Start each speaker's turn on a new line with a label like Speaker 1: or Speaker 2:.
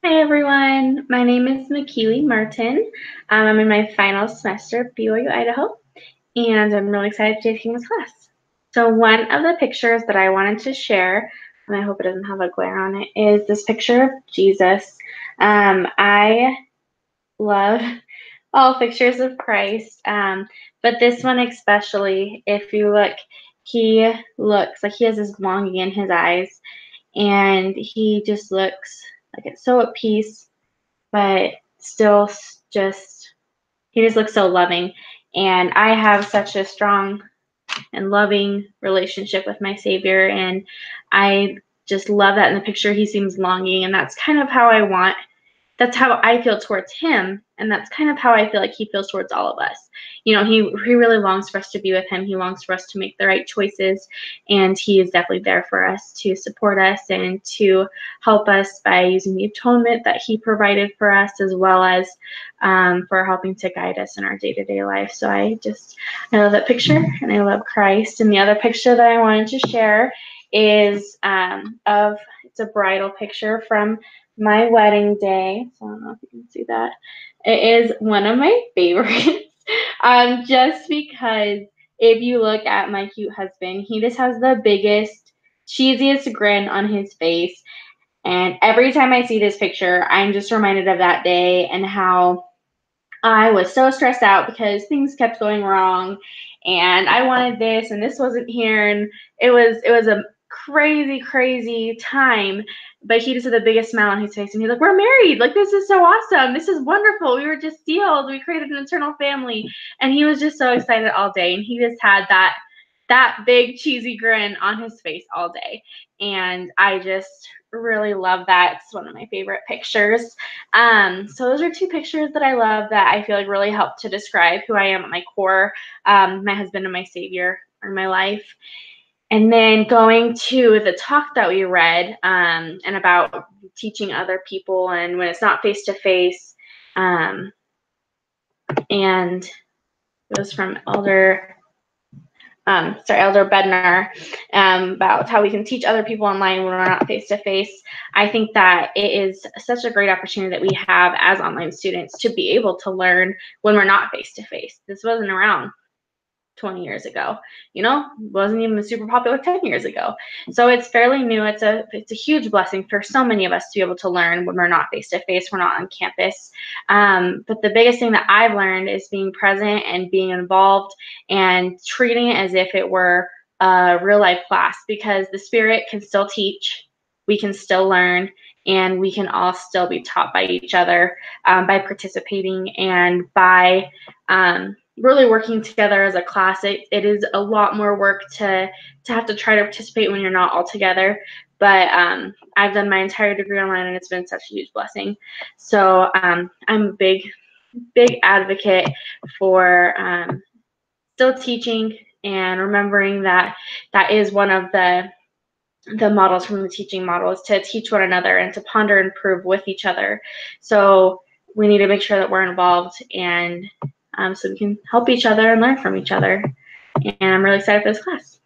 Speaker 1: Hi everyone, my name is McKeely Martin. I'm in my final semester at BYU, Idaho, and I'm really excited to be taking this class. So one of the pictures that I wanted to share, and I hope it doesn't have a glare on it, is this picture of Jesus. I love all pictures of Christ, but this one especially, if you look, he looks like he has this longing in his eyes, and he just looks like it's so at peace, but still he just looks so loving. And I have such a strong and loving relationship with my Savior, and I just love that in the picture. He seems longing, and that's kind of how that's how I feel towards him, and that's kind of how I feel like he feels towards all of us. You know, he really longs for us to be with him. He longs for us to make the right choices, and he is definitely there for us to support us and to help us by using the atonement that he provided for us, as well as for helping to guide us in our day-to-day life. So I love that picture, and I love Christ. And the other picture that I wanted to share is it's a bridal picture from my wedding day. So I don't know if you can see that. It is one of my favorites. Just because if you look at my cute husband, he just has the biggest, cheesiest grin on his face. And every time I see this picture, I'm just reminded of that day and how I was so stressed out because things kept going wrong, and I wanted this and this wasn't here, and it was a crazy time. But he just had the biggest smile on his face, and he's like, "We're married! Like, this is so awesome! This is wonderful! We were just sealed! We created an eternal family!" And he was just so excited all day, and he just had that big cheesy grin on his face all day, and I just really love that. It's one of my favorite pictures. So those are two pictures that I love that I feel like really help to describe who I am at my core. My husband and my Savior are my life. And then going to the talk that we read, and about teaching other people and when it's not face to face, and it was from Elder Bednar, about how we can teach other people online when we're not face to face. I think that it is such a great opportunity that we have as online students to be able to learn when we're not face to face. This wasn't around 20 years ago, wasn't even super popular 10 years ago. So it's fairly new. It's a huge blessing for so many of us to be able to learn when we're not face to face, we're not on campus. But the biggest thing that I've learned is being present and being involved and treating it as if it were a real life class, because the Spirit can still teach, we can still learn, and we can all still be taught by each other, by participating and by really working together as a class. It is a lot more work to have to try to participate when you're not all together. But I've done my entire degree online, and it's been such a huge blessing. So I'm a big advocate for still teaching and remembering that is one of the models from the teaching model, is to teach one another and to ponder and prove with each other. So we need to make sure that we're involved, and so we can help each other and learn from each other. And I'm really excited for this class.